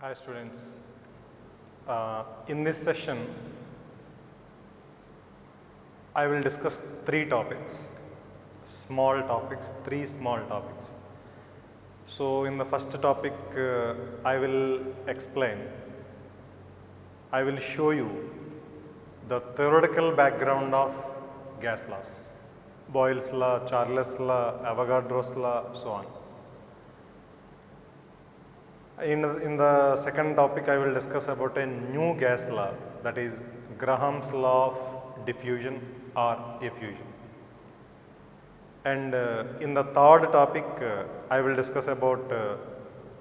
Hi students, in this session I will discuss three small topics. So in the first topic I will show you the theoretical background of gas laws, Boyle's law, Charles' law, Avogadro's law, so on. In the second topic, I will discuss about a new gas law, that is Graham's law of diffusion or effusion. And in the third topic, I will discuss about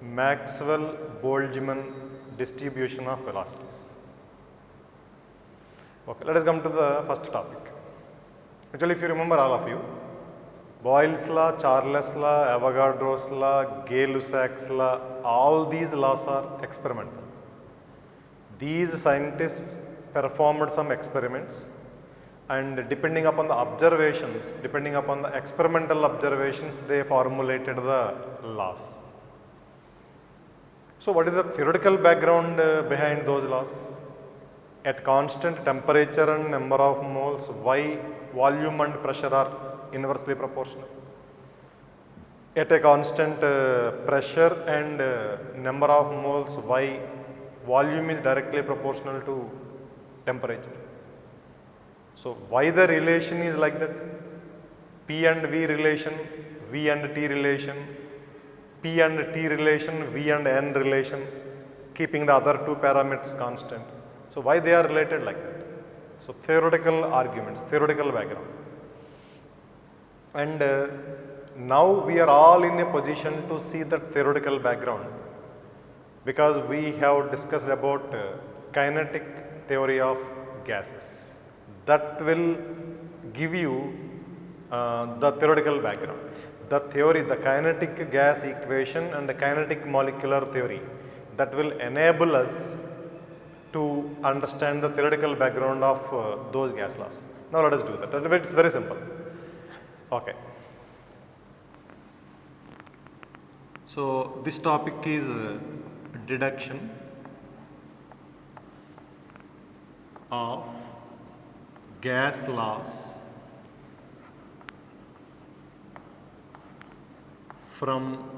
Maxwell-Boltzmann distribution of velocities. Okay, let us come to the first topic. Actually, if you remember, all of you, Boyle's law, Charles' law, Avogadro's law, Gay-Lussac's law, all these laws are experimental. These scientists performed some experiments, and depending upon the experimental observations, they formulated the laws. So what is the theoretical background behind those laws? At constant temperature and number of moles, why volume and pressure are inversely proportional. At a constant pressure and number of moles, why volume is directly proportional to temperature. So why the relation is like that? P and V relation, V and T relation, P and T relation, V and N relation, keeping the other two parameters constant. So why they are related like that? So theoretical arguments, theoretical background. And now we are all in a position to see that theoretical background, because we have discussed about kinetic theory of gases. That will give you the theoretical background. The theory, the kinetic gas equation and the kinetic molecular theory, that will enable us to understand the theoretical background of those gas laws. Now let us do that. It's very simple. Okay. So this topic is deduction of gas laws from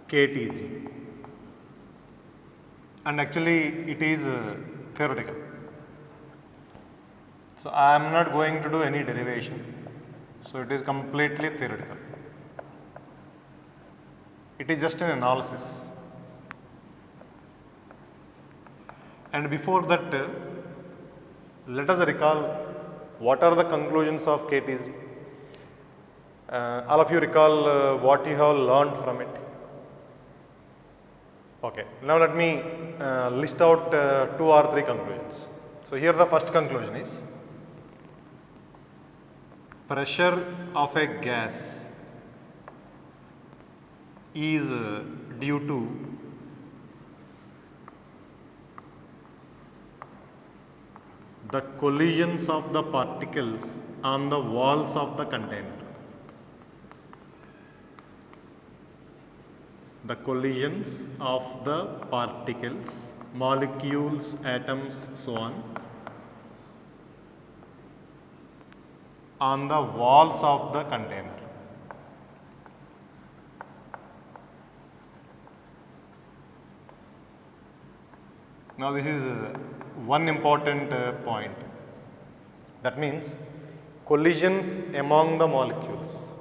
KTG, and actually it is theoretical. So I am not going to do any derivation. So it is completely theoretical. It is just an analysis. And before that, let us recall what are the conclusions of KTG. All of you recall what you have learned from it. Okay, now let me list out 2 or 3 conclusions. So here the first conclusion is, pressure of a gas is due to the collisions of the particles on the walls of the container. The collisions of the particles, molecules, atoms, so on the walls of the container. Now this is one important point. That means collisions among the molecules,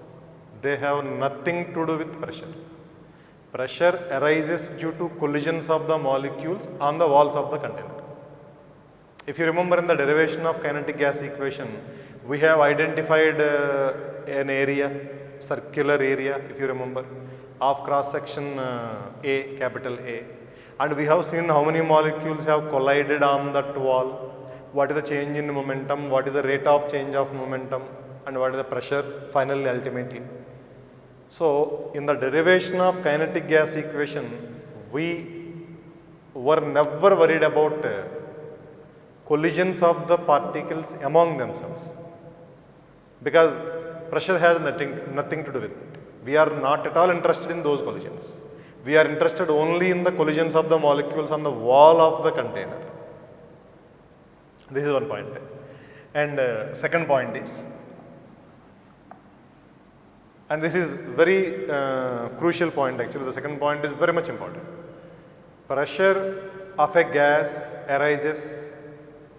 they have nothing to do with pressure. Pressure arises due to collisions of the molecules on the walls of the container. If you remember, in the derivation of kinetic gas equation, we have identified an area, circular area, if you remember, of cross section A, capital A. And we have seen how many molecules have collided on that wall, what is the change in momentum, what is the rate of change of momentum, and what is the pressure finally, ultimately. So in the derivation of kinetic gas equation, we were never worried about collisions of the particles among themselves, because pressure has nothing to do with it. We are not at all interested in those collisions. We are interested only in the collisions of the molecules on the wall of the container. This is one point. And second point is, and this is very crucial point actually, the second point is very much important. Pressure of a gas arises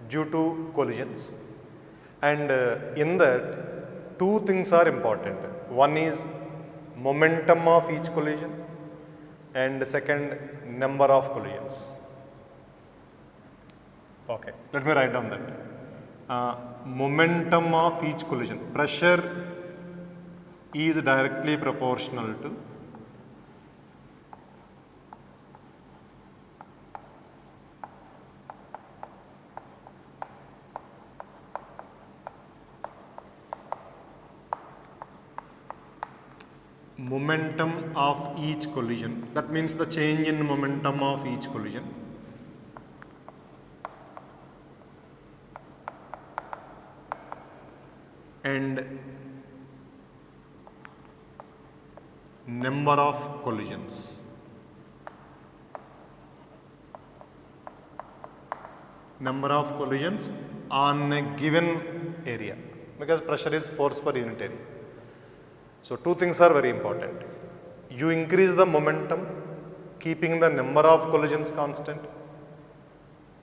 due to collisions, and in that two things are important. One is momentum of each collision, and second, number of collisions. Okay, let me write down that. Momentum of each collision. Pressure is directly proportional to momentum of each collision. That means the change in momentum of each collision. And number of collisions. Number of collisions on a given area, because pressure is force per unit area. So two things are very important. You increase the momentum, keeping the number of collisions constant,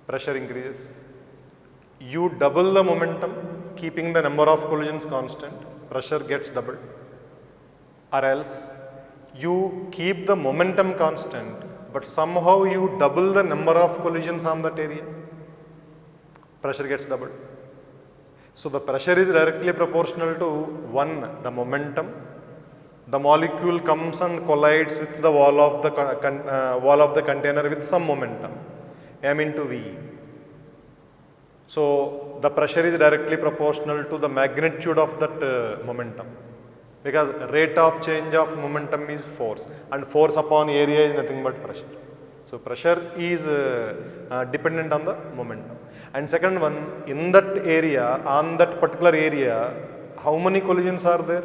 pressure increases. You double the momentum, keeping the number of collisions constant, pressure gets doubled. Or else you keep the momentum constant, but somehow you double the number of collisions on that area, pressure gets doubled. So the pressure is directly proportional to one, the momentum. The molecule comes and collides with the wall of the container with some momentum, m into v. So the pressure is directly proportional to the magnitude of that momentum, because rate of change of momentum is force, and force upon area is nothing but pressure. So pressure is dependent on the momentum. And second one, in that area, on that particular area, how many collisions are there?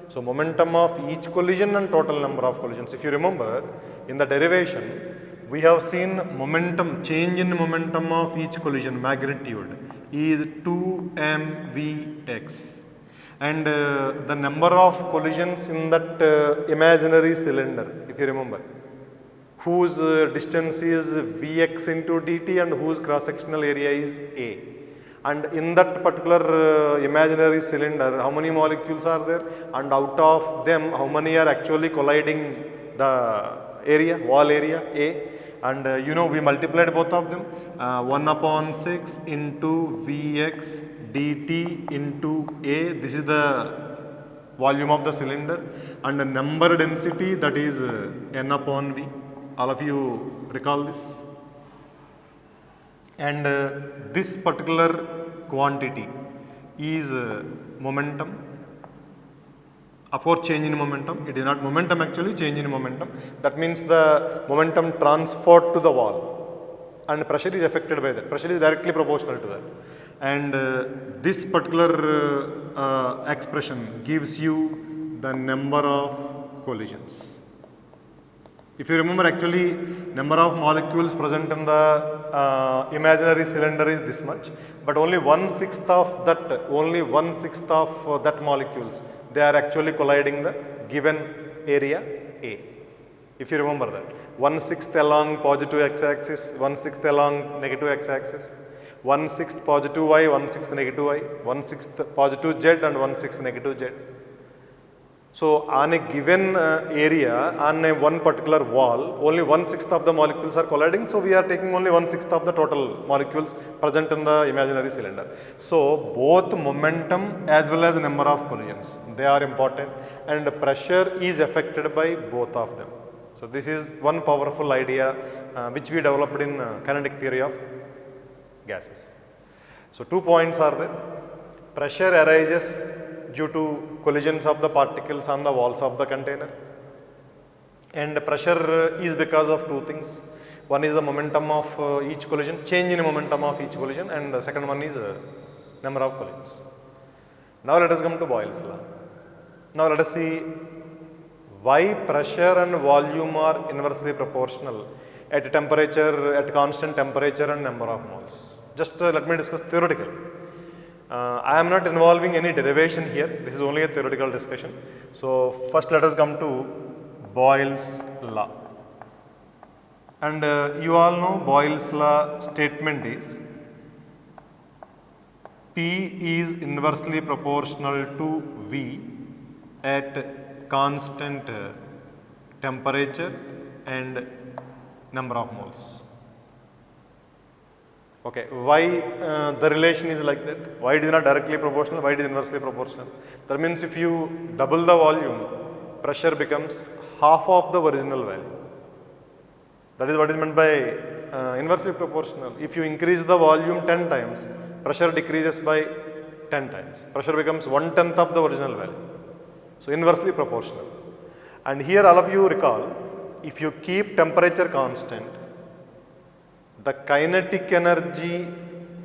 So momentum of each collision and total number of collisions. If you remember, in the derivation, we have seen momentum, change in momentum of each collision, magnitude, is 2mvx. And the number of collisions in that imaginary cylinder, if you remember, whose distance is Vx into dt and whose cross-sectional area is A. And in that particular imaginary cylinder, how many molecules are there? And out of them, how many are actually colliding the area, wall area A? And we multiplied both of them. 1 upon 6 into Vx dt into A. This is the volume of the cylinder. And the number density, that is n upon V. All of you recall this? And this particular quantity is momentum. Of course, change in momentum. It is not momentum actually, change in momentum. That means the momentum transferred to the wall, and pressure is affected by that. Pressure is directly proportional to that. And this particular expression gives you the number of collisions. If you remember, actually, number of molecules present in the imaginary cylinder is this much, but only 1/6 of that molecules, they are actually colliding the given area A. If you remember that, 1/6 along positive x-axis, 1/6 along negative x-axis, 1/6 positive y, 1/6 negative y, 1/6 positive z and 1/6 negative z. So on a given area, on a one particular wall, only 1/6 of the molecules are colliding. So we are taking only 1/6 of the total molecules present in the imaginary cylinder. So both momentum as well as number of collisions, they are important, and pressure is affected by both of them. So this is one powerful idea which we developed in kinetic theory of gases. So 2 points are there. Pressure arises due to collisions of the particles on the walls of the container, and pressure is because of two things. One is the momentum of each collision, change in momentum of each collision, and the second one is number of collisions. Now let us come to Boyle's law. Now let us see why pressure and volume are inversely proportional at temperature, at constant temperature and number of moles. Just let me discuss theoretical. I am not involving any derivation here. This is only a theoretical discussion. So first let us come to Boyle's law. And you all know Boyle's law statement is P is inversely proportional to V at constant temperature and number of moles. Okay, why the relation is like that? Why it is not directly proportional? Why it is inversely proportional? That means if you double the volume, pressure becomes half of the original value. That is what is meant by inversely proportional. If you increase the volume 10 times, pressure decreases by 10 times. Pressure becomes 1/10 of the original value. So inversely proportional. And here all of you recall, if you keep temperature constant, the kinetic energy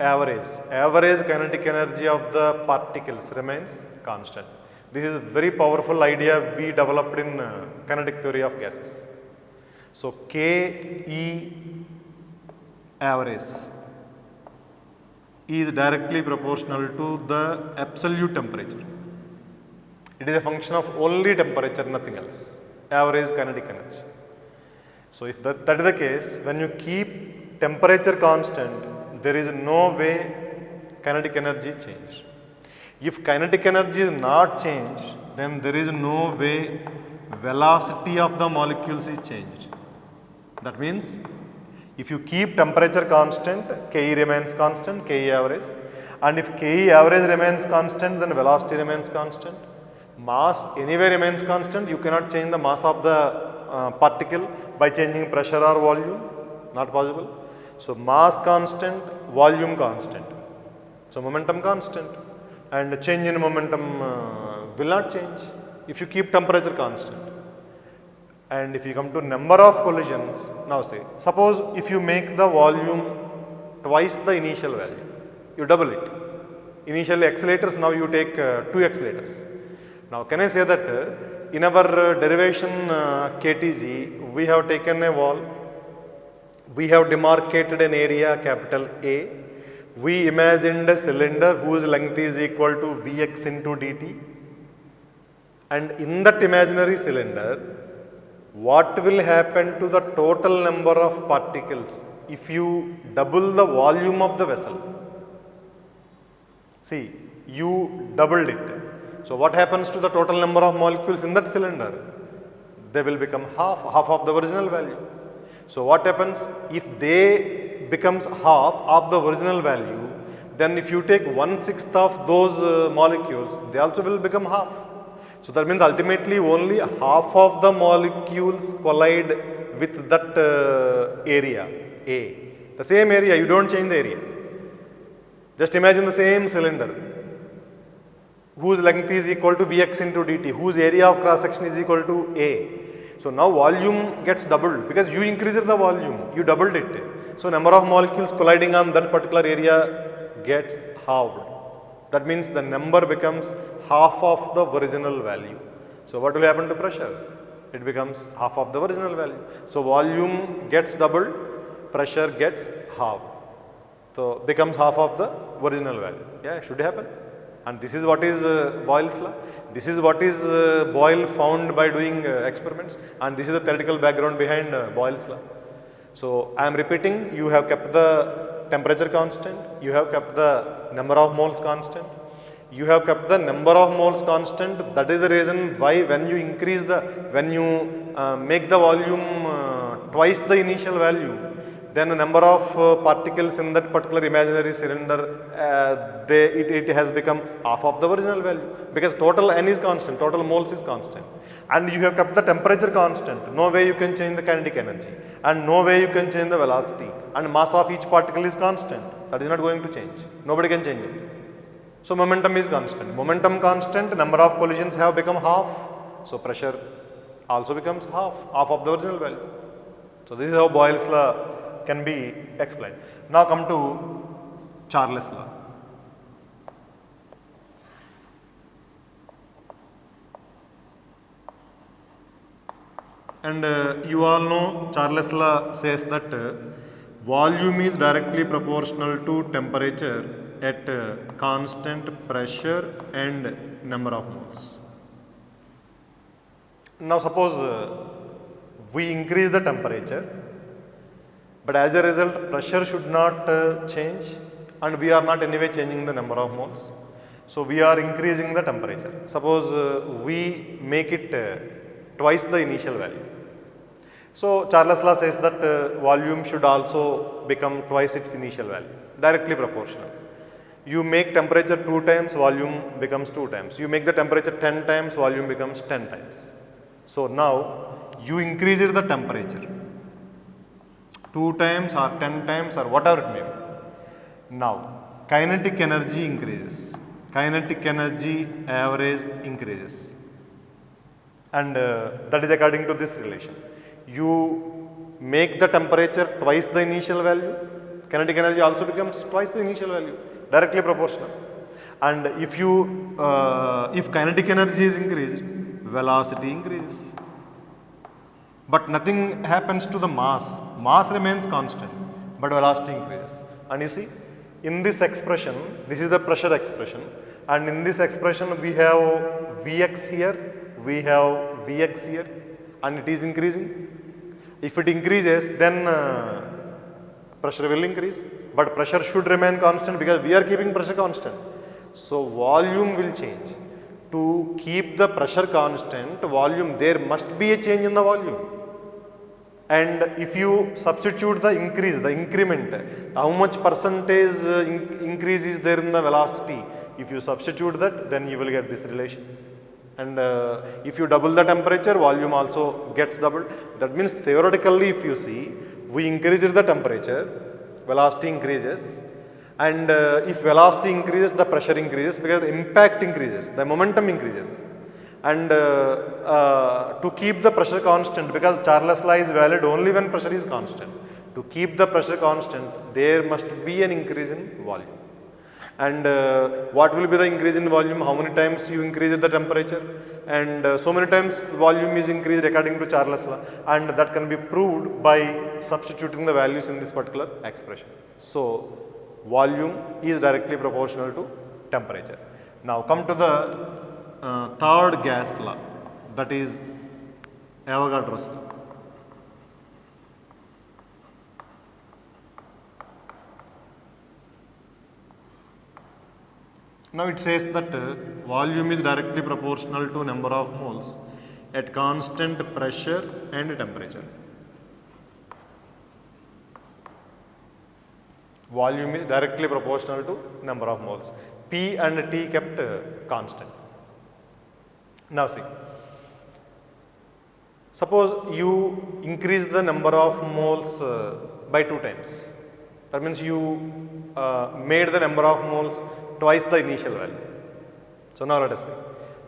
average kinetic energy of the particles remains constant. This is a very powerful idea we developed in kinetic theory of gases. So Ke average is directly proportional to the absolute temperature. It is a function of only temperature, nothing else. Average kinetic energy. So if that is the case, when you keep temperature constant, there is no way kinetic energy change. If kinetic energy is not changed, then there is no way velocity of the molecules is changed. That means if you keep temperature constant, Ke remains constant, Ke average. And if Ke average remains constant, then velocity remains constant. Mass anyway remains constant. You cannot change the mass of the particle by changing pressure or volume. Not possible. So mass constant, volume constant. So momentum constant. And change in momentum will not change if you keep temperature constant. And if you come to number of collisions, now say, suppose if you make the volume twice the initial value, you double it. Initially accelerators, now you take 2 accelerators. Now can I say that in our derivation KTG, we have taken a wall, we have demarcated an area capital A, we imagined a cylinder whose length is equal to Vx into dt, and in that imaginary cylinder, what will happen to the total number of particles if you double the volume of the vessel? See, you doubled it. So what happens to the total number of molecules in that cylinder? They will become half of the original value. So what happens if they becomes half of the original value? Then if you take 1/6 of those molecules, they also will become half. So that means ultimately only half of the molecules collide with that area A. The same area, you don't change the area. Just imagine the same cylinder whose length is equal to Vx into dt, whose area of cross section is equal to A. So now volume gets doubled because you increased the volume, you doubled it. So number of molecules colliding on that particular area gets halved. That means the number becomes half of the original value. So what will happen to pressure? It becomes half of the original value. So volume gets doubled, pressure gets halved. So becomes half of the original value. Yeah, it should happen. And this is what is Boyle's law. This is what is Boyle found by doing experiments. And this is the theoretical background behind Boyle's law. So I am repeating, you have kept the temperature constant, you have kept the number of moles constant, you have kept the number of moles constant. That is the reason why when you increase the, when you make the volume twice the initial value, then the number of particles in that particular imaginary cylinder, it has become half of the original value because total N is constant, total moles is constant. And you have kept the temperature constant, no way you can change the kinetic energy and no way you can change the velocity, and mass of each particle is constant, that is not going to change, nobody can change it. So momentum is constant, number of collisions have become half, so pressure also becomes half of the original value. So this is how Boyle's law can be explained. Now come to Charles' law. And you all know Charles law says that volume is directly proportional to temperature at constant pressure and number of moles. Now suppose we increase the temperature, but as a result pressure should not change, and we are not anyway changing the number of moles. So we are increasing the temperature. Suppose we make it twice the initial value. So Charles law says that volume should also become twice its initial value, directly proportional. You make temperature 2 times, volume becomes 2 times. You make the temperature 10 times, volume becomes 10 times. So now you increase the temperature 2 times or 10 times or whatever it may be. Now kinetic energy increases, kinetic energy average increases, and that is according to this relation. You make the temperature twice the initial value, kinetic energy also becomes twice the initial value, directly proportional. And if kinetic energy is increased, velocity increases. But nothing happens to the mass. Mass remains constant, but velocity increases. And you see, in this expression, this is the pressure expression, and in this expression we have Vx here, we have Vx here, and it is increasing. If it increases, then pressure will increase, but pressure should remain constant because we are keeping pressure constant. So volume will change. To keep the pressure constant, there must be a change in the volume. And if you substitute the increase, the increment, how much percentage increase is there in the velocity, if you substitute that, then you will get this relation. And if you double the temperature, volume also gets doubled. That means theoretically, if you see, we increase the temperature, velocity increases, and if velocity increases, the pressure increases because the impact increases, the momentum increases. And to keep the pressure constant, because Charles law is valid only when pressure is constant. To keep the pressure constant, there must be an increase in volume. And what will be the increase in volume? How many times you increase the temperature? And so many times volume is increased according to Charles law, and that can be proved by substituting the values in this particular expression. So volume is directly proportional to temperature. Now come to the third gas law, that is Avogadro's law. Now it says that volume is directly proportional to number of moles at constant pressure and temperature. Volume is directly proportional to number of moles. P and T kept constant. Now see, suppose you increase the number of moles by 2 times. That means you made the number of moles twice the initial value. So now let us see.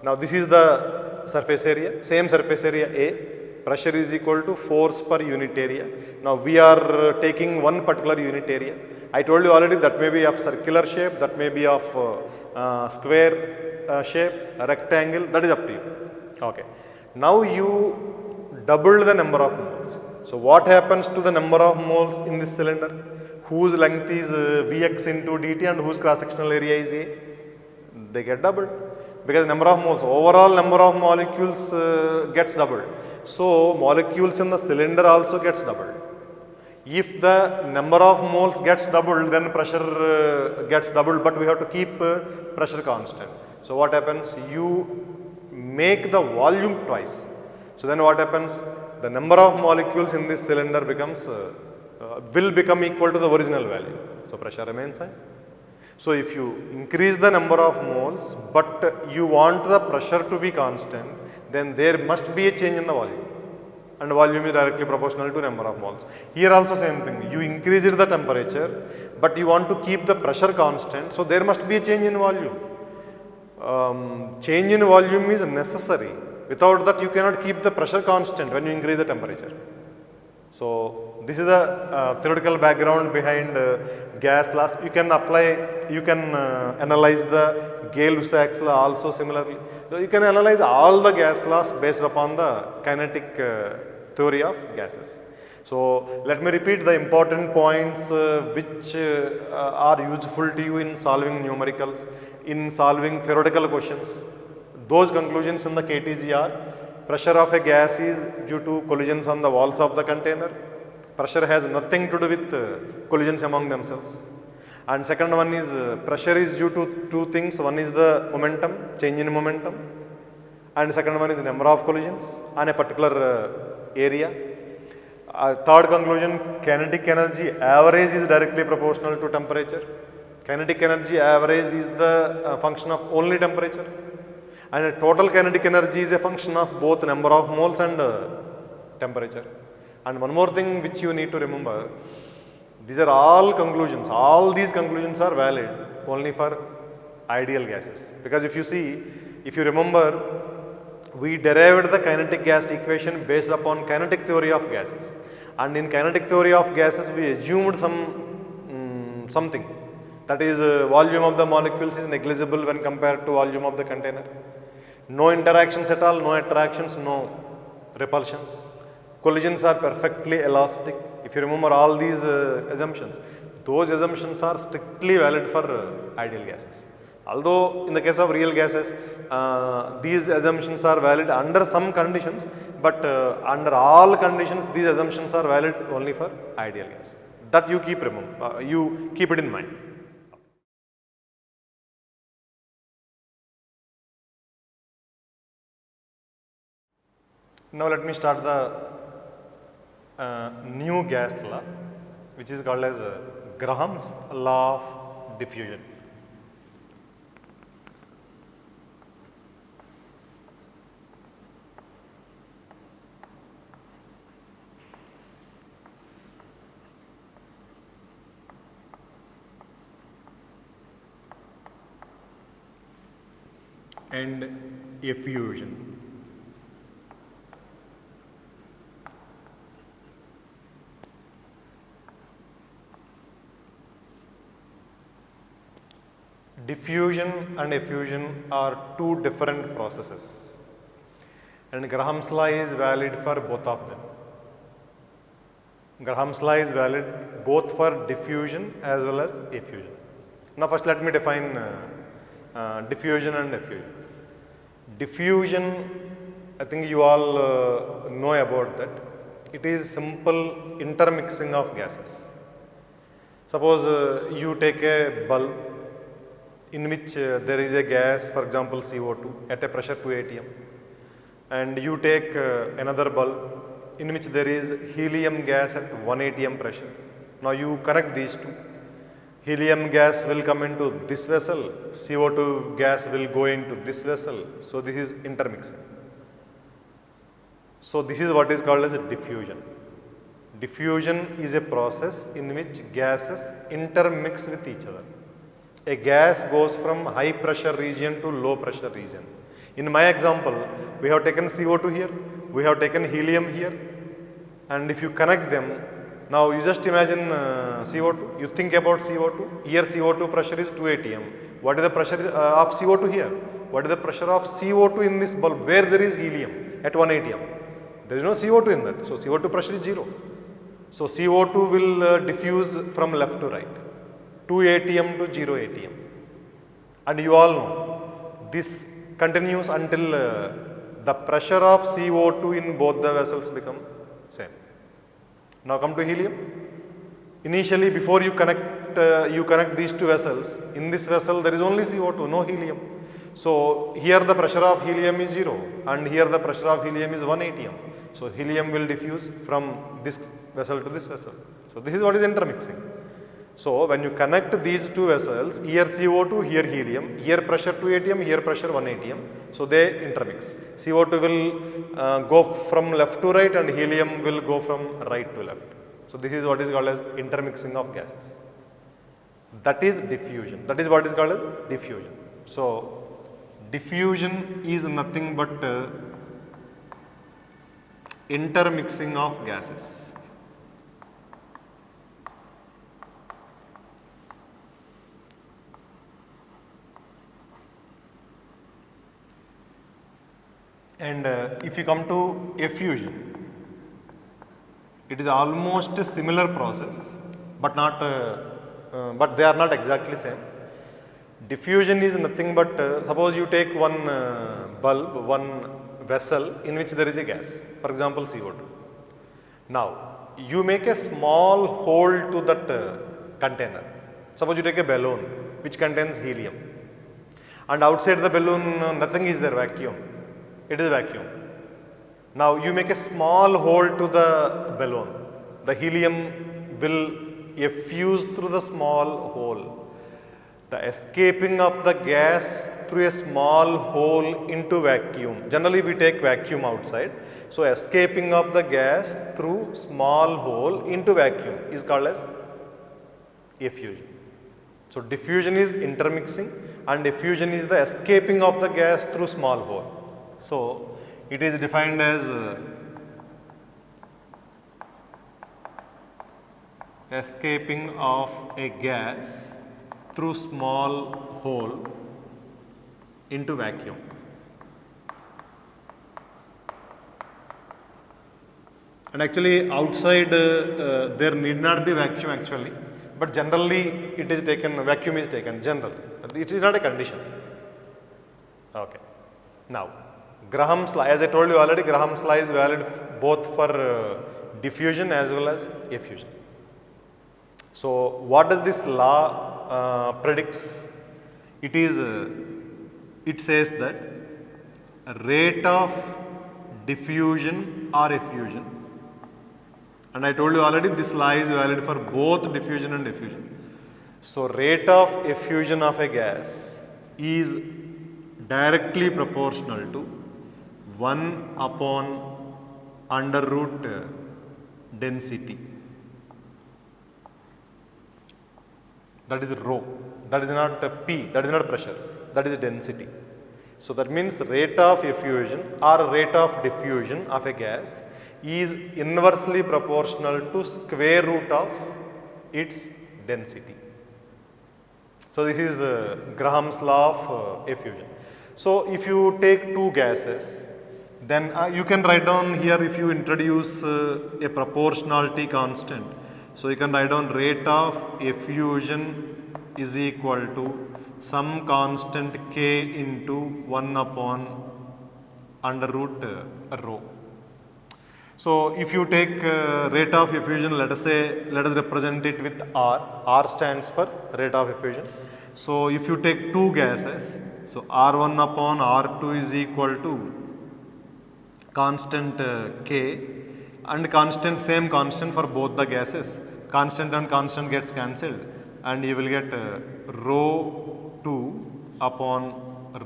Now this is the surface area, same surface area A, pressure is equal to force per unit area. Now we are taking one particular unit area. I told you already that may be of circular shape, that may be of square shape, rectangle, that is up to you. Okay. Now you double the number of moles. So what happens to the number of moles in this cylinder? Whose length is Vx into dt and whose cross-sectional area is A? They get doubled because number of moles, overall number of molecules gets doubled. So molecules in the cylinder also gets doubled. If the number of moles gets doubled, then pressure gets doubled, but we have to keep pressure constant. So what happens? You make the volume twice. So then what happens? The number of molecules in this cylinder becomes will become equal to the original value. So pressure remains high. So if you increase the number of moles, but you want the pressure to be constant, then there must be a change in the volume. And volume is directly proportional to number of moles. Here also same thing. You increase the temperature, but you want to keep the pressure constant. So there must be a change in volume. Change in volume is necessary. Without that, you cannot keep the pressure constant when you increase the temperature. So this is the theoretical background behind gas laws. You can apply, you can analyze the Gay-Lussac's law also similarly. So you can analyze all the gas laws based upon the kinetic theory of gases. So let me repeat the important points which are useful to you in solving numericals, in solving theoretical questions. Those conclusions in the KTG are: pressure of a gas is due to collisions on the walls of the container. Pressure has nothing to do with collisions among themselves. And second one is pressure is due to two things. One is the momentum, change in momentum, and second one is the number of collisions on a particular area. Third conclusion, kinetic energy average is directly proportional to temperature. Kinetic energy average is the function of only temperature, and total kinetic energy is a function of both number of moles and temperature. And one more thing which you need to remember, these are all conclusions. All these conclusions are valid only for ideal gases. Because if you remember, we derived the kinetic gas equation based upon kinetic theory of gases. And in kinetic theory of gases, we assumed something. That is, volume of the molecules is negligible when compared to volume of the container. No interactions at all, no attractions, no repulsions. Collisions are perfectly elastic. If you remember all these assumptions, those assumptions are strictly valid for ideal gases. Although in the case of real gases, these assumptions are valid under some conditions, but under all conditions, these assumptions are valid only for ideal gas. That you keep it in mind. Now let me start the new gas law, which is called as Graham's law of diffusion. And effusion. Diffusion and effusion are two different processes, and Graham's law is valid for both of them. Graham's law is valid both for diffusion as well as effusion. Now first let me define diffusion and effusion. Diffusion, I think you all know about that. It is simple intermixing of gases. Suppose you take a bulb in which there is a gas, for example CO2 at a pressure 2 atm, and you take another bulb in which there is helium gas at 1 atm pressure. Now you connect these two. Helium gas will come into this vessel, CO2 gas will go into this vessel. So this is intermixing. So this is what is called as a diffusion. Diffusion is a process in which gases intermix with each other. A gas goes from high pressure region to low pressure region. In my example, we have taken CO2 here, we have taken helium here, and if you connect them, now you just imagine CO2, you think about CO2, here CO2 pressure is 2 atm. What is the pressure of CO2 here? What is the pressure of CO2 in this bulb where there is helium at 1 atm? There is no CO2 in that, so CO2 pressure is 0. So CO2 will diffuse from left to right, 2 atm to 0 atm. And you all know, this continues until the pressure of CO2 in both the vessels become same. Now come to helium. Initially, before you connect these two vessels, in this vessel there is only CO2, no helium. So here the pressure of helium is 0 and here the pressure of helium is 1 atm. So helium will diffuse from this vessel to this vessel. So this is what is intermixing. So when you connect these two vessels, here CO2, here helium, here pressure 2 atm, here pressure 1 atm, so they intermix. CO2 will go from left to right and helium will go from right to left. So this is what is called as intermixing of gases. That is diffusion. That is what is called as diffusion. So diffusion is nothing but intermixing of gases. And if you come to effusion, It is almost a similar process, but but they are not exactly same. Diffusion is nothing but suppose you take one bulb, one vessel in which there is a gas, for example CO2. Now you make a small hole to that container. Suppose you take a balloon which contains helium, and outside the balloon nothing is there, vacuum. It is vacuum. Now you make a small hole to the balloon. The helium will effuse through the small hole. The escaping of the gas through a small hole into vacuum. Generally we take vacuum outside. So escaping of the gas through small hole into vacuum is called as effusion. So diffusion is intermixing and effusion is the escaping of the gas through small hole. So it is defined as escaping of a gas through small hole into vacuum. And actually outside there need not be vacuum actually, but generally it is taken, vacuum is taken, general. It is not a condition. Okay. Now Graham's law, as I told you already, Graham's law is valid both for diffusion as well as effusion. So what does this law predicts? It is, it says that rate of diffusion or effusion, and I told you already this law is valid for both diffusion and effusion. So rate of effusion of a gas is directly proportional to 1 upon under root density. That is rho. That is not P, that is not pressure, that is density. So that means rate of effusion or rate of diffusion of a gas is inversely proportional to square root of its density. So this is Graham's law of effusion. So if you take two gases, then you can write down here, if you introduce a proportionality constant. So you can write down rate of effusion is equal to some constant k into 1 upon under root rho. So if you take rate of effusion, let us represent it with R. R stands for rate of effusion. So if you take two gases, so R1 upon R2 is equal to constant k, and constant, same constant for both the gases. Constant and constant gets cancelled, and you will get rho 2 upon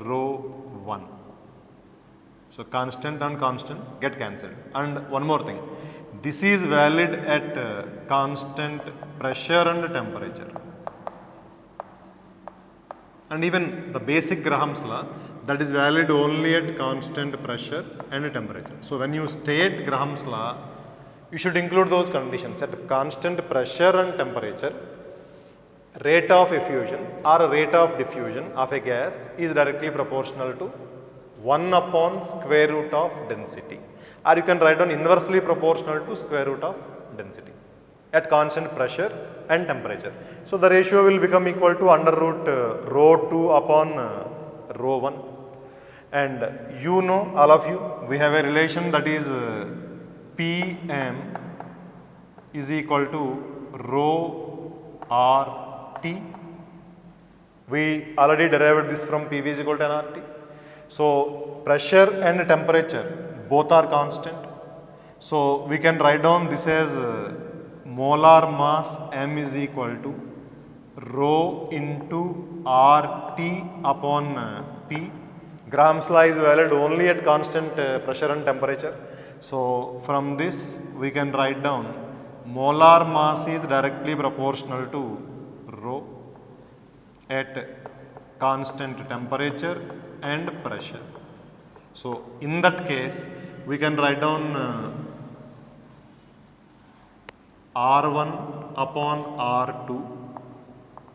rho 1. So constant and constant get cancelled. And one more thing, this is valid at constant pressure and temperature. And even the basic Graham's law, that is valid only at constant pressure and temperature. So when you state Graham's law, you should include those conditions. At constant pressure and temperature, rate of effusion or rate of diffusion of a gas is directly proportional to 1 upon square root of density, or you can write down inversely proportional to square root of density at constant pressure and temperature. So the ratio will become equal to under root rho 2 upon rho 1. And you know, all of you, we have a relation that is Pm is equal to rho RT. We already derived this from PV is equal to nRT. So pressure and temperature both are constant. So we can write down this as molar mass M is equal to rho into RT upon P. Graham's law is valid only at constant pressure and temperature. So from this we can write down molar mass is directly proportional to rho at constant temperature and pressure. So in that case we can write down R1 upon R2,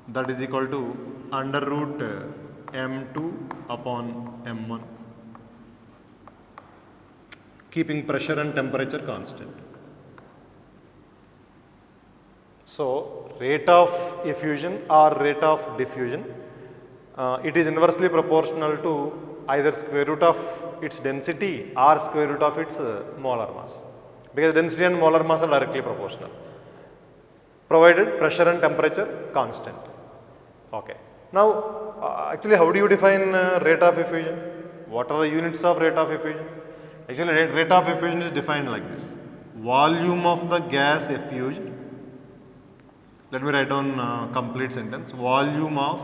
that is equal to under root M2 upon M1, keeping pressure and temperature constant. So rate of effusion or rate of diffusion, it is inversely proportional to either square root of its density or square root of its molar mass, because density and molar mass are directly proportional, provided pressure and temperature constant. Okay. Now, actually, how do you define rate of effusion? What are the units of rate of effusion? Actually, rate of effusion is defined like this: volume of the gas effused. Let me write down complete sentence. Volume of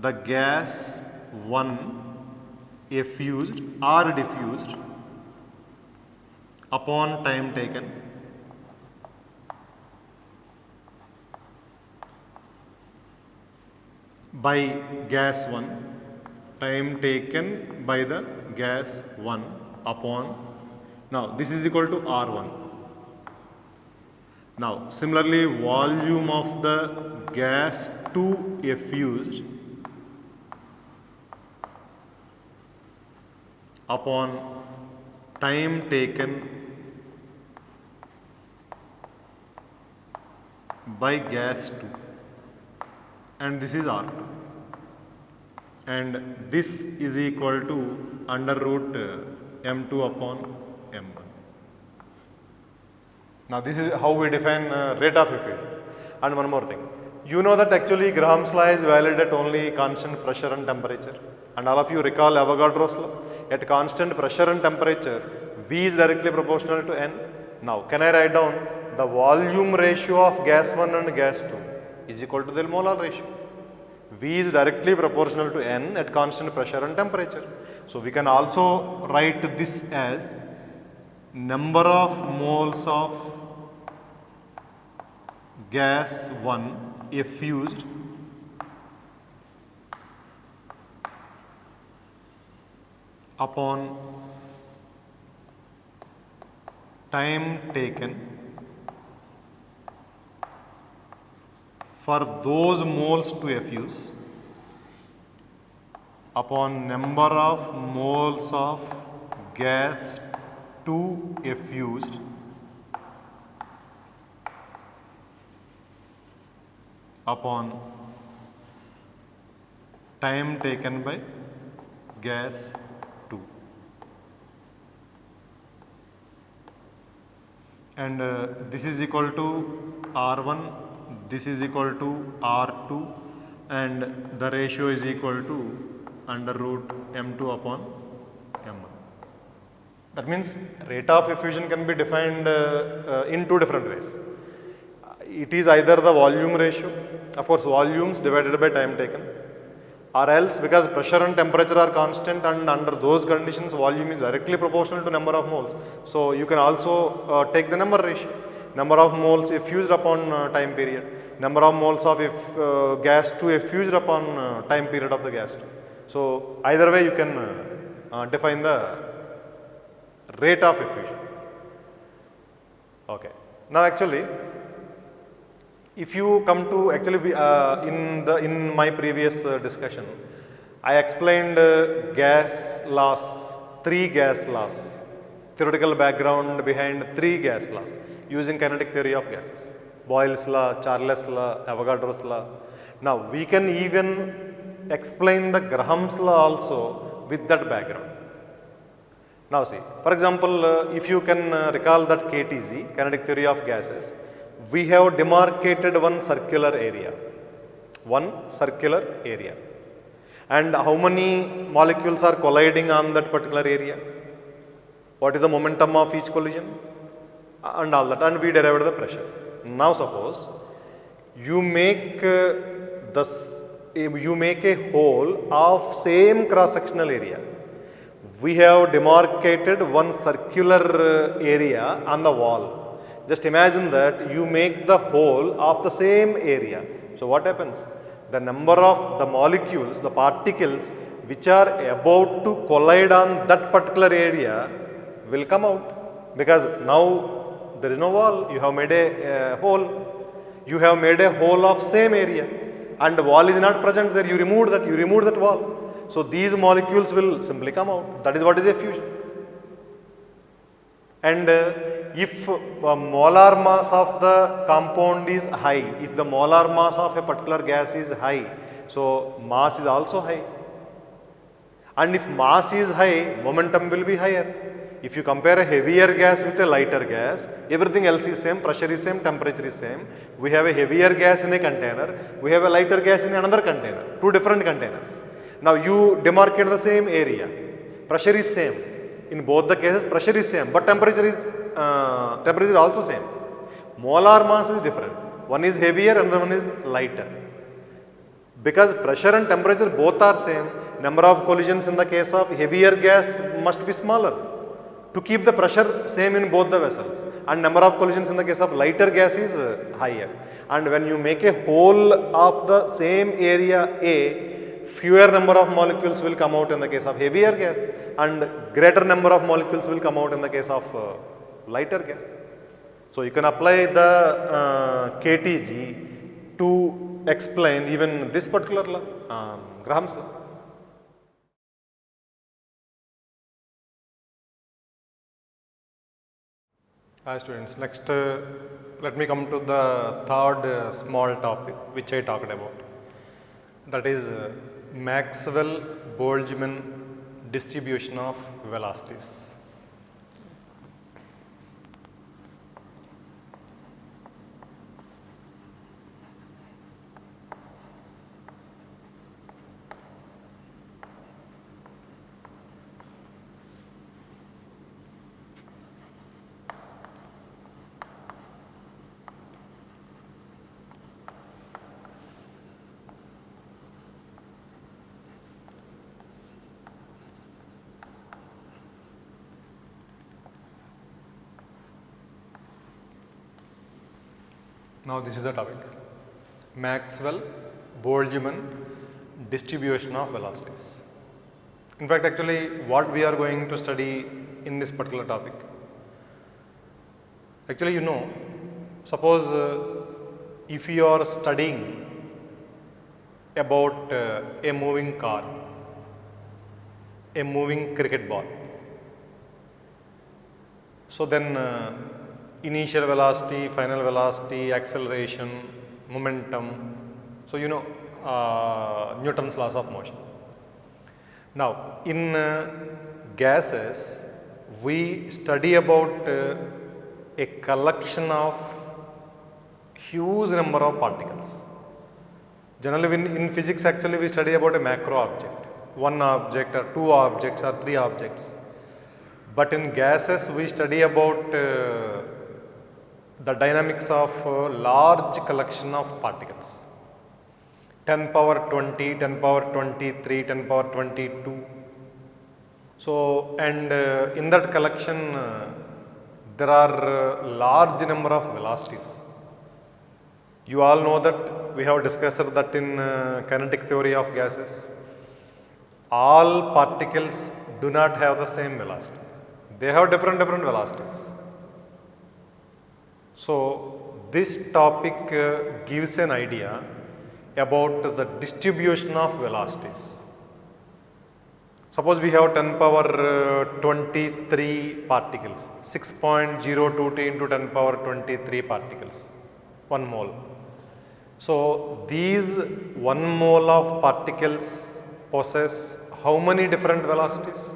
the gas 1 effused or diffused upon time taken by gas 1, time taken by the gas 1 upon, now this is equal to R1. Now similarly, volume of the gas 2 effused upon time taken by gas 2, and this is R2, and this is equal to under root M2 upon M1. Now this is how we define rate of effusion. And one more thing, you know that actually Graham's law is valid at only constant pressure and temperature, and all of you recall Avogadro's law. At constant pressure and temperature, V is directly proportional to N. Now can I write down the volume ratio of gas 1 and gas 2 is equal to the molar ratio. V is directly proportional to N at constant pressure and temperature. So we can also write this as number of moles of gas 1 effused upon time taken for those moles to effuse upon number of moles of gas 2 effused upon time taken by gas 2. And this is equal to R1, this is equal to R2, and the ratio is equal to under root M2 upon M1. That means rate of effusion can be defined in two different ways. It is either the volume ratio, of course volumes divided by time taken, or else because pressure and temperature are constant and under those conditions volume is directly proportional to number of moles. So you can also take the number ratio, number of moles effused upon time period, number of moles of gas 2 effused upon time period of the gas 2. So either way you can define the rate of effusion. Okay. Now actually, if you come to actually in my previous discussion, I explained gas laws, 3 gas laws, theoretical background behind 3 gas laws using kinetic theory of gases, Boyle's law, Charles' law, Avogadro's law. Now we can even explain the Graham's law also with that background. Now see, for example, if you can recall that KTZ, kinetic theory of gases, we have demarcated one circular area. And how many molecules are colliding on that particular area? What is the momentum of each collision? And all that. And we derived the pressure. Now suppose you make a hole of same cross-sectional area. We have demarcated one circular area on the wall. Just imagine that you make the hole of the same area. So what happens? The number of the molecules, the particles which are about to collide on that particular area will come out, because now there is no wall, you have made a hole. You have made a hole of same area and the wall is not present there, you removed that wall. So these molecules will simply come out. That is what is effusion. And if molar mass of the compound is high, if the molar mass of a particular gas is high, so mass is also high. And if mass is high, momentum will be higher. If you compare a heavier gas with a lighter gas, everything else is same, pressure is same, temperature is same. We have a heavier gas in a container, we have a lighter gas in another container, two different containers. Now you demarcate the same area, pressure is same. In both the cases, pressure is same, but temperature is also same. Molar mass is different. One is heavier, another one is lighter. Because pressure and temperature both are same, number of collisions in the case of heavier gas must be smaller to keep the pressure same in both the vessels, and number of collisions in the case of lighter gas is higher. And when you make a whole of the same area A, fewer number of molecules will come out in the case of heavier gas and greater number of molecules will come out in the case of lighter gas. So you can apply the KTG to explain even this particular law, Graham's law. Hi students, next let me come to the third small topic which I talked about. That is Maxwell-Boltzmann distribution of velocities. Now this is the topic, Maxwell-Boltzmann distribution of velocities. In fact, actually what we are going to study in this particular topic, actually you know, suppose if you are studying about a moving car, a moving cricket ball, so then initial velocity, final velocity, acceleration, momentum. So you know Newton's laws of motion. Now in gases, we study about a collection of huge number of particles. Generally in physics actually we study about a macro object, one object or two objects or three objects. But in gases we study about the dynamics of large collection of particles, 10 power 20, 10 power 23, 10 power 22. So, and in that collection there are large number of velocities. You all know that we have discussed that in kinetic theory of gases. All particles do not have the same velocity. They have different velocities. So this topic gives an idea about the distribution of velocities. Suppose we have 10 power 23 particles, 6.022 into 10 power 23 particles, 1 mole. So these 1 mole of particles possess how many different velocities?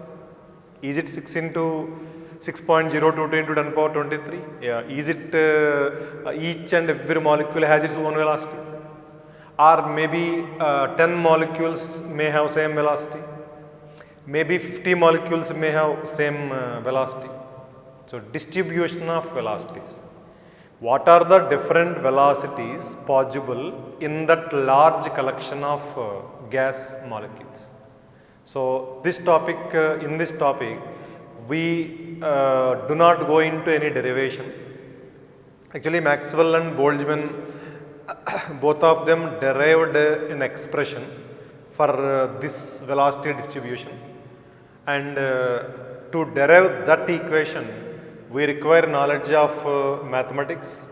Is it 6 into 6.022 into 10 power 23? Yeah. Is it each and every molecule has its own velocity? Or maybe 10 molecules may have same velocity. Maybe 50 molecules may have same velocity. So distribution of velocities. What are the different velocities possible in that large collection of gas molecules? So this topic, in this topic, we do not go into any derivation. Actually Maxwell and Boltzmann, both of them derived an expression for this velocity distribution, and to derive that equation we require knowledge of mathematics,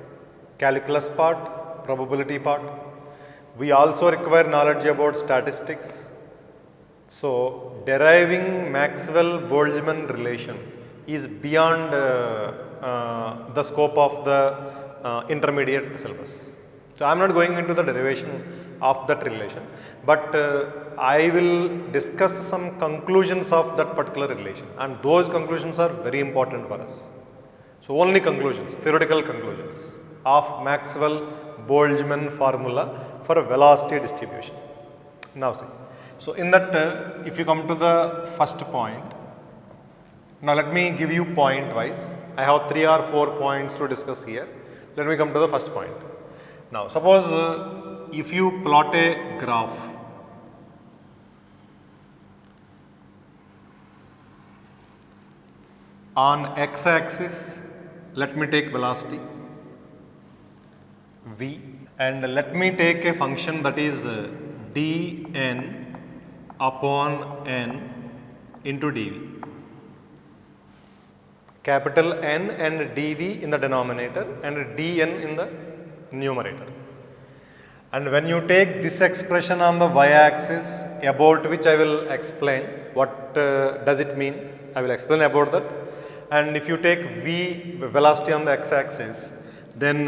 calculus part, probability part. We also require knowledge about statistics. So deriving Maxwell-Boltzmann relation is beyond the scope of the intermediate syllabus. So I am not going into the derivation of that relation, but I will discuss some conclusions of that particular relation, and those conclusions are very important for us. So only conclusions, theoretical conclusions of Maxwell-Boltzmann formula for velocity distribution. Now see, so in that if you come to the first point, now let me give you point wise. I have 3 or 4 points to discuss here. Let me come to the first point. Now suppose if you plot a graph on x-axis, let me take velocity v, and let me take a function that is dn upon n into dv. Capital N and dv in the denominator and dn in the numerator. And when you take this expression on the y-axis, about which I will explain what does it mean, I will explain about that. And if you take v, velocity on the x-axis, then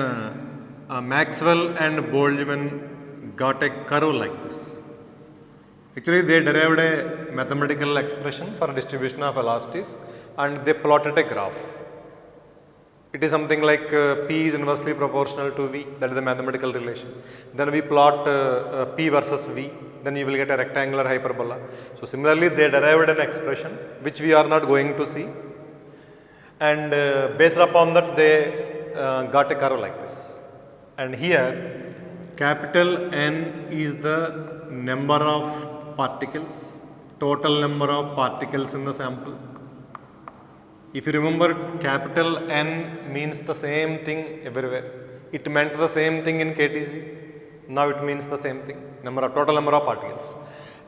Maxwell and Boltzmann got a curve like this. Actually, they derived a mathematical expression for distribution of velocities and they plotted a graph. It is something like P is inversely proportional to V, that is the mathematical relation. Then we plot P versus V, then you will get a rectangular hyperbola. So similarly, they derived an expression which we are not going to see, and based upon that they got a curve like this. And here capital N is the number of particles, total number of particles in the sample. If you remember, capital N means the same thing everywhere. It meant the same thing in KTC. Now it means the same thing, total number of particles.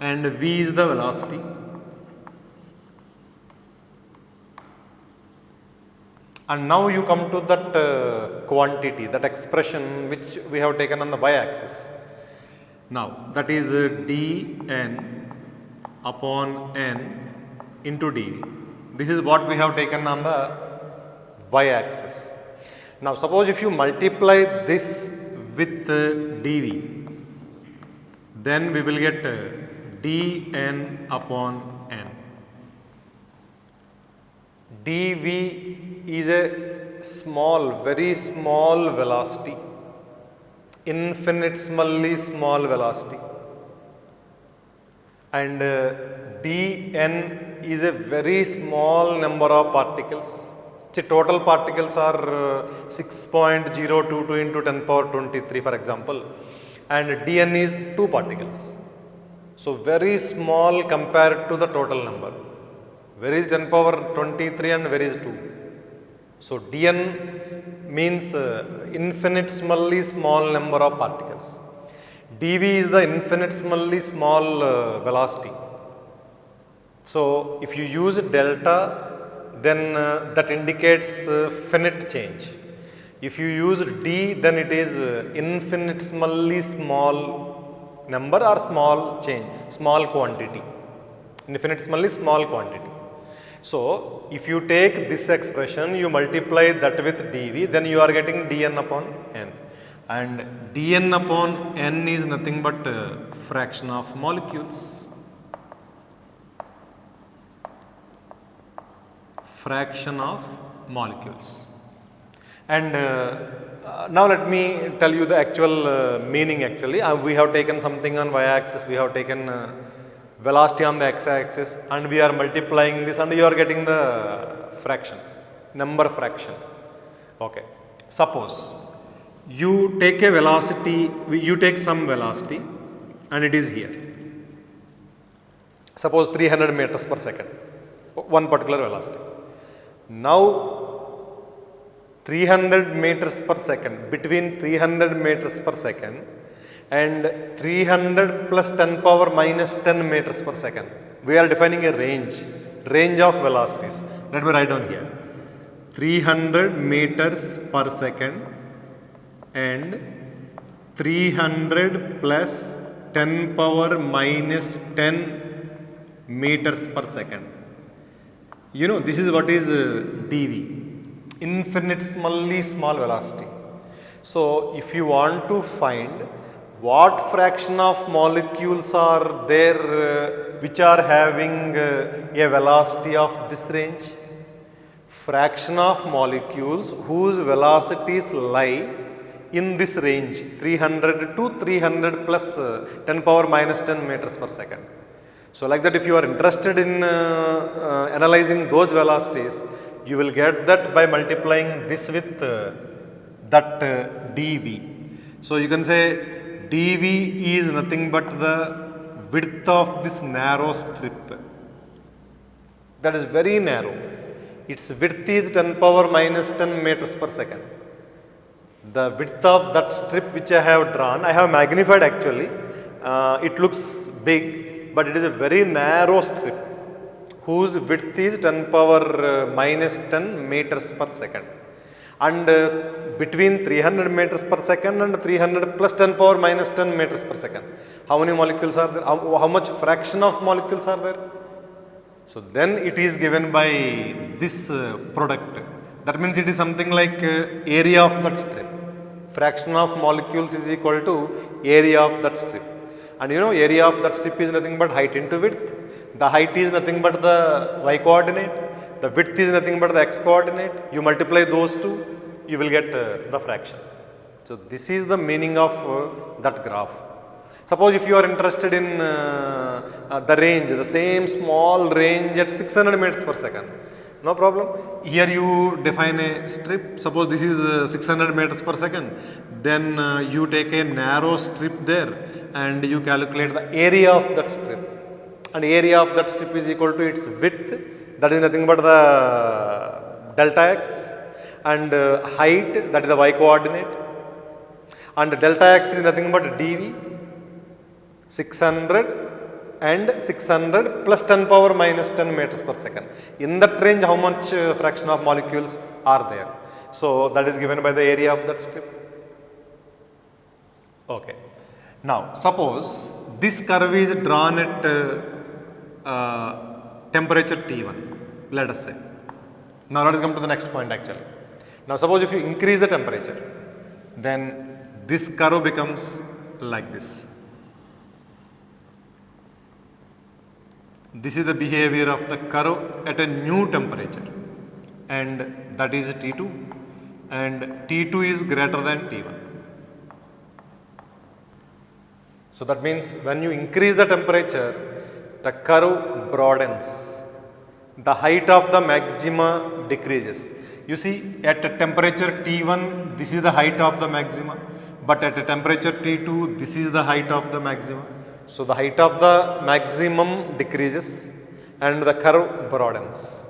And V is the velocity. And now you come to that quantity, that expression which we have taken on the y-axis. Now that is dn upon n into dv. This is what we have taken on the y-axis. Now suppose if you multiply this with dv, then we will get dn upon n. dv is a small, very small velocity, infinitesimally small velocity, and dn is a very small number of particles. See, total particles are 6.022 into 10 power 23 for example, and dn is 2 particles. So very small compared to the total number. Where is 10 power 23 and where is 2? So dn means infinitesimally small number of particles. dv is the infinitesimally small velocity. So if you use delta, then that indicates finite change. If you use d, then it is infinitesimally small number or small change, small quantity, infinitesimally small quantity. So if you take this expression, you multiply that with dv, then you are getting dn upon n. And dn upon n is nothing but fraction of molecules. Fraction of molecules. And now let me tell you the actual meaning actually. We have taken something on y-axis, we have taken velocity on the x-axis, and we are multiplying this and you are getting the fraction, number fraction. Okay. Suppose you take a velocity, you take some velocity and it is here. Suppose 300 meters per second, one particular velocity. Now 300 meters per second, between 300 meters per second and 300 plus 10 power minus 10 meters per second, we are defining a range of velocities. Let me write down here. 300 meters per second and 300 plus 10 power minus 10 meters per second. You know, this is what is dV, infinitesimally small velocity. So, if you want to find what fraction of molecules are there which are having a velocity of this range, fraction of molecules whose velocities lie in this range 300 to 300 plus 10 power minus 10 meters per second. So, like that, if you are interested in analyzing those velocities, you will get that by multiplying this with that dV. So, you can say dV is nothing but the width of this narrow strip. That is very narrow. Its width is 10 power minus 10 meters per second. The width of that strip which I have drawn, I have magnified actually. It looks big, but it is a very narrow strip whose width is 10 power minus 10 meters per second. And between 300 meters per second and 300 plus 10 power minus 10 meters per second, how many molecules are there? How much fraction of molecules are there? So, then it is given by this product. That means it is something like area of that strip. Fraction of molecules is equal to area of that strip. And you know, area of that strip is nothing but height into width. The height is nothing but the y coordinate. The width is nothing but the x coordinate. You multiply those two, you will get the fraction. So, this is the meaning of that graph. Suppose if you are interested in the range, the same small range at 600 meters per second, no problem. Here you define a strip. Suppose this is 600 meters per second. Then you take a narrow strip there and you calculate the area of that strip. And area of that strip is equal to its width. That is nothing but the delta x. And height, that is the y coordinate. And delta x is nothing but dV. 600 and 600 plus 10 power minus 10 meters per second. In that range, how much fraction of molecules are there? So, that is given by the area of that strip. Okay. Now, suppose this curve is drawn at temperature T1, let us say. Now, let us come to the next point actually. Now, suppose if you increase the temperature, then this curve becomes like this. This is the behavior of the curve at a new temperature, and that is T2, and T2 is greater than T1. So, that means when you increase the temperature, the curve broadens, the height of the maxima decreases. You see, at a temperature T1, this is the height of the maxima, but at a temperature T2, this is the height of the maxima. So, the height of the maximum decreases and the curve broadens.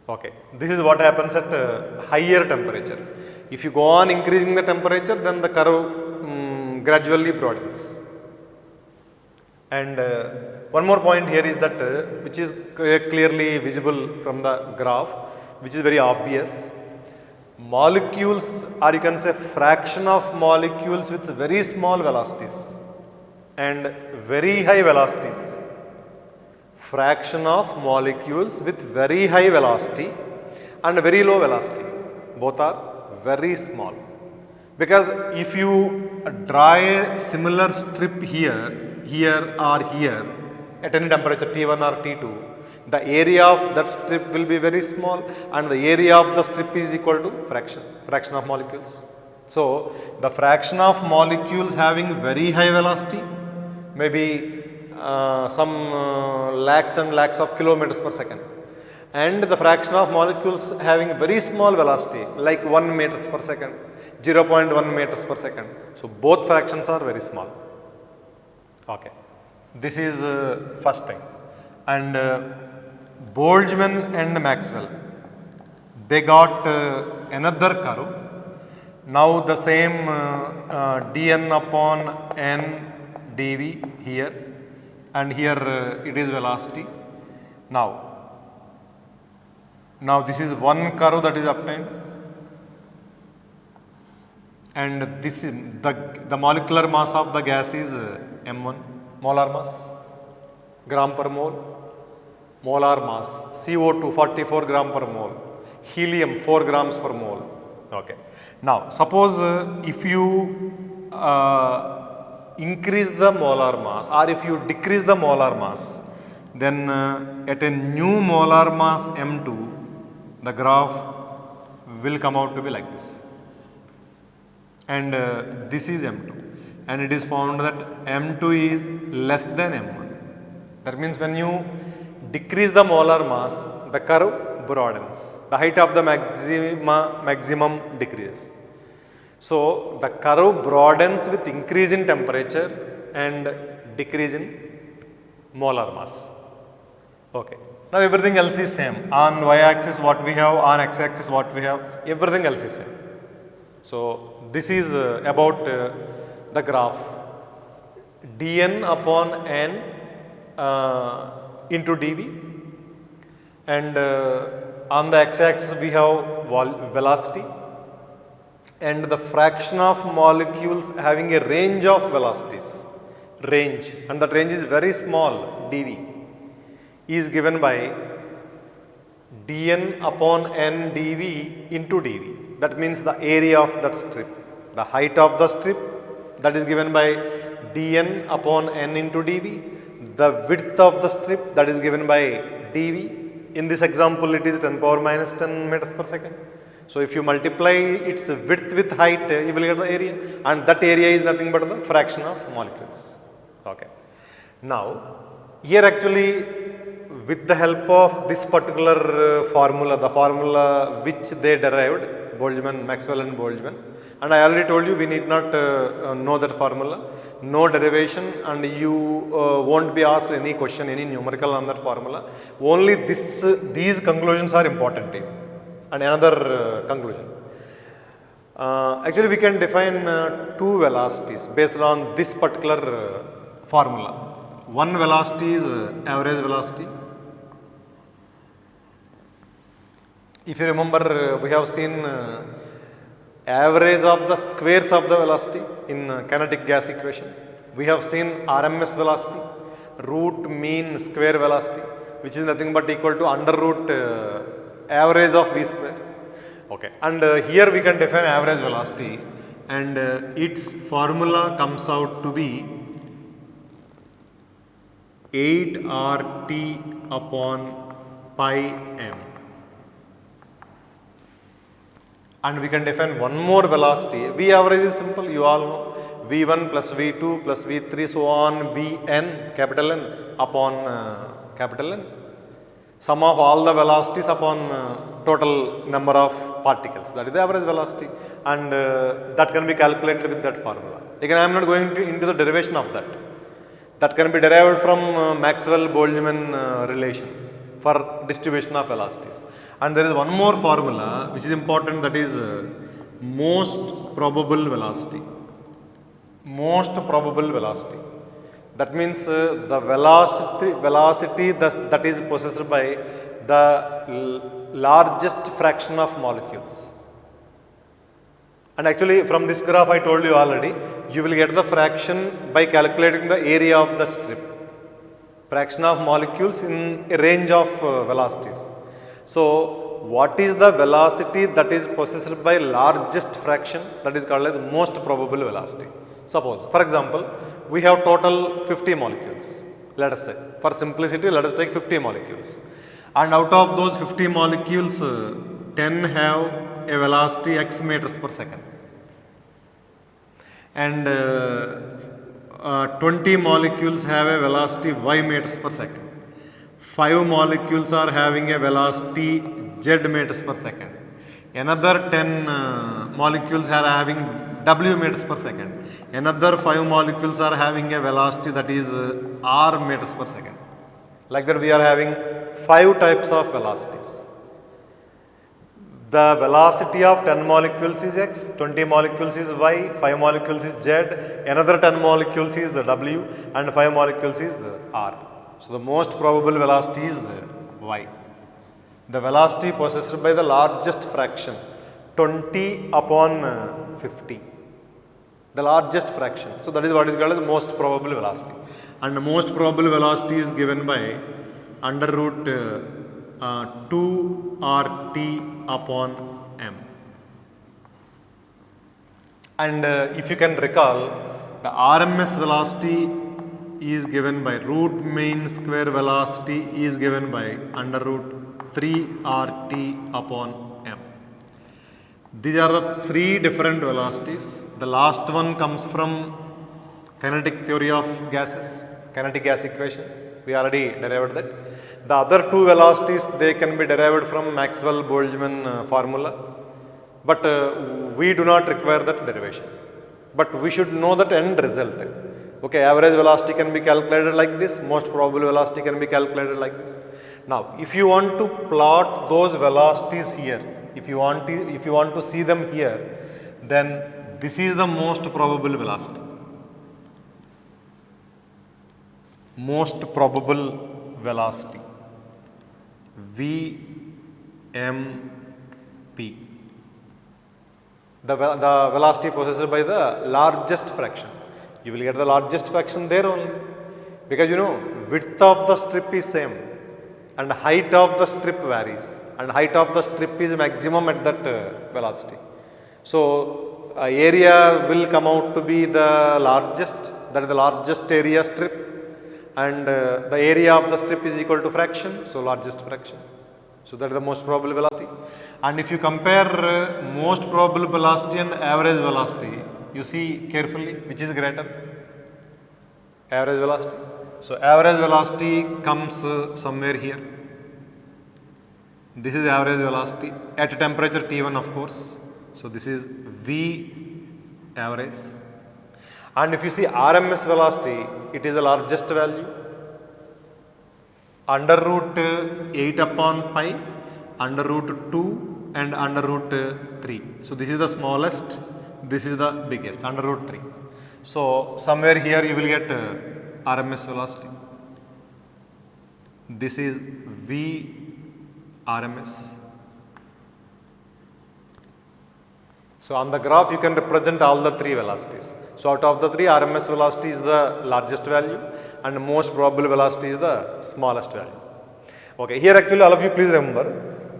Okay. This is what happens at higher temperature. If you go on increasing the temperature, then the curve gradually broadens. And one more point here is that which is clearly visible from the graph, which is very obvious. Molecules, or you can say fraction of molecules with very small velocities and very high velocities. Fraction of molecules with very high velocity and very low velocity, both are very small. Because if you draw a similar strip here, here or here at any temperature T1 or T2, the area of that strip will be very small and the area of the strip is equal to fraction of molecules. So, the fraction of molecules having very high velocity, maybe some lakhs and lakhs of kilometers per second, and the fraction of molecules having very small velocity like 1 meters per second, 0.1 meters per second. So, both fractions are very small. Okay. This is first thing. And Boltzmann and Maxwell, they got another curve. Now, the same dn upon n dv here, and here it is velocity. Now this is one curve that is obtained, and this is the molecular mass of the gas is m1, molar mass, gram per mole. molar mass, CO2 44 gram per mole, helium 4 grams per mole. Okay. Now, suppose if you increase the molar mass or if you decrease the molar mass, then at a new molar mass M2, the graph will come out to be like this. And this is M2. And it is found that M2 is less than M1. That means when you decrease the molar mass, the curve broadens. The height of the maximum decreases. So, the curve broadens with increase in temperature and decrease in molar mass. Okay. Now, everything else is same. On y-axis what we have, on x-axis what we have, everything else is same. So, this is about the graph dn upon n into dv, and on the x-axis we have velocity and the fraction of molecules having a range of velocities, and that range is very small, dv, is given by dn upon n dv into dv. That means the area of that strip, the height of the strip, that is given by dn upon n into dv, the width of the strip, that is given by dv. In this example, it is 10 power minus 10 meters per second. So, if you multiply its width with height, you will get the area, and that area is nothing but the fraction of molecules. Okay. Now, here actually with the help of this particular formula, the formula which they derived, Boltzmann, Maxwell and Boltzmann, and I already told you we need not know that formula, no derivation, and you won't be asked any question, any numerical on that formula. Only these conclusions are important to you. And another conclusion. Actually, we can define two velocities based on this particular formula. One velocity is average velocity. If you remember, we have seen average of the squares of the velocity in kinetic gas equation. We have seen RMS velocity, root mean square velocity, which is nothing but equal to under root average of v square. Okay. And here we can define average velocity, and its formula comes out to be 8RT upon pi m. And we can define one more velocity. V average is simple, you all know. V1 plus V2 plus V3 so on Vn, capital N upon capital N. Sum of all the velocities upon total number of particles, that is the average velocity, and that can be calculated with that formula. Again, I am not going into the derivation of that. That can be derived from Maxwell-Boltzmann relation for distribution of velocities. And there is one more formula which is important, that is most probable velocity. Most probable velocity. That means the velocity that is possessed by the largest fraction of molecules. And actually from this graph I told you already, you will get the fraction by calculating the area of the strip. Fraction of molecules in a range of velocities. So what is the velocity that is possessed by largest fraction? That is called as most probable velocity. Suppose, for example, we have total 50 molecules, let us say. For simplicity, let us take 50 molecules. And out of those 50 molecules, 10 have a velocity x meters per second. And 20 molecules have a velocity y meters per second. 5 molecules are having a velocity z meters per second. Another 10 molecules are having w meters per second. Another 5 molecules are having a velocity that is r meters per second. Like that we are having 5 types of velocities. The velocity of 10 molecules is x, 20 molecules is y, 5 molecules is z, another 10 molecules is w, and 5 molecules is r. So the most probable velocity is y. The velocity possessed by the largest fraction, 20 upon 50. The largest fraction. So that is what is called as most probable velocity. And the most probable velocity is given by under root 2 RT upon m. And if you can recall, the RMS velocity is given by root mean square velocity is given by under root 3 RT upon m. These are the three different velocities. The last one comes from kinetic theory of gases, kinetic gas equation. We already derived that. The other two velocities, they can be derived from Maxwell-Boltzmann formula, but we do not require that derivation. But we should know that end result. Okay, average velocity can be calculated like this, most probable velocity can be calculated like this. Now, if you want to plot those velocities here, if you want to see them here, then this is the most probable velocity. Most probable velocity, VMP. The velocity possessed by the largest fraction. You will get the largest fraction there only, because you know width of the strip is same and height of the strip varies, and height of the strip is maximum at that velocity. So area will come out to be the largest, that is the largest area strip, and the area of the strip is equal to fraction, so largest fraction. So that is the most probable velocity. And if you compare most probable velocity and average velocity, you see carefully which is greater? Average velocity. So average velocity comes somewhere here. This is average velocity at temperature T1, of course. So this is V average. And if you see RMS velocity, it is the largest value. Under root 8 upon pi, under root 2 and under root 3. So this is the smallest, this is the biggest, under root 3. So somewhere here you will get RMS velocity. This is V RMS. So on the graph you can represent all the three velocities. So out of the three, RMS velocity is the largest value and most probable velocity is the smallest value. Okay, here actually all of you please remember,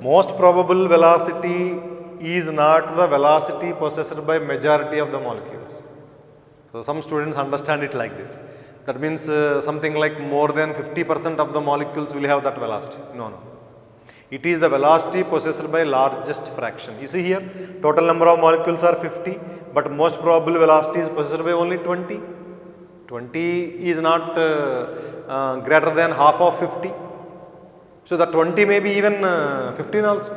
most probable velocity is not the velocity possessed by majority of the molecules. So some students understand it like this. That means something like more than 50% of the molecules will have that velocity. No, no. It is the velocity possessed by largest fraction. You see here, total number of molecules are 50, but most probable velocity is possessed by only 20. 20 is not greater than half of 50. So the 20 may be even 15 also.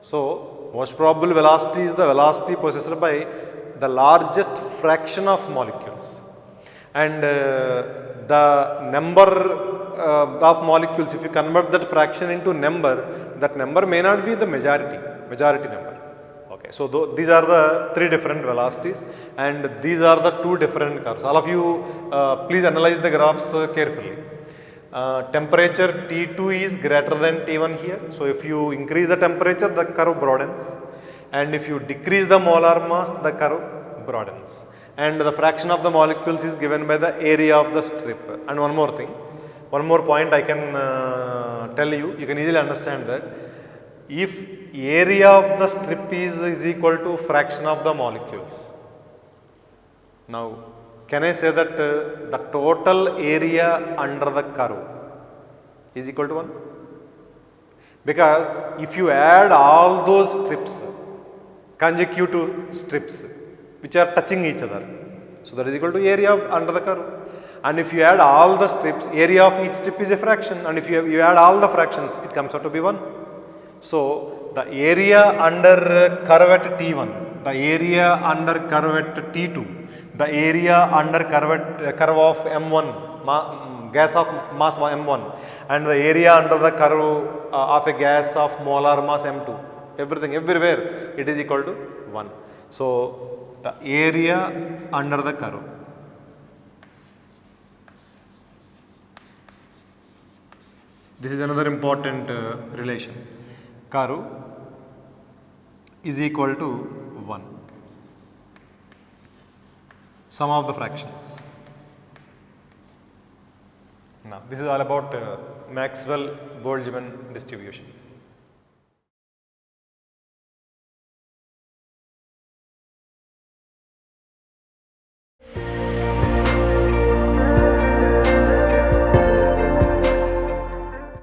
So most probable velocity is the velocity possessed by the largest fraction of molecules. And the number of molecules, if you convert that fraction into number, that number may not be the majority number. Okay, so these are the three different velocities and these are the two different curves. All of you please analyze the graphs carefully. Temperature T2 is greater than T1 here. So if you increase the temperature, the curve broadens, and if you decrease the molar mass, the curve broadens. And the fraction of the molecules is given by the area of the strip. And one more thing, one more point I can tell you, you can easily understand that if area of the strip is equal to fraction of the molecules. Now, can I say that the total area under the curve is equal to 1? Because if you add all those strips, consecutive strips, which are touching each other, so that is equal to area under the curve. And if you add all the strips, area of each strip is a fraction, and if you add all the fractions, it comes out to be 1. So the area under curve at T1, the area under curve at T2, the area under curve of M1, gas of mass M1, and the area under the curve of a gas of molar mass M2, everything, everywhere, it is equal to 1. So the area under the curve. This is another important relation. Curve is equal to 1. Sum of the fractions. Now, this is all about Maxwell-Boltzmann distribution.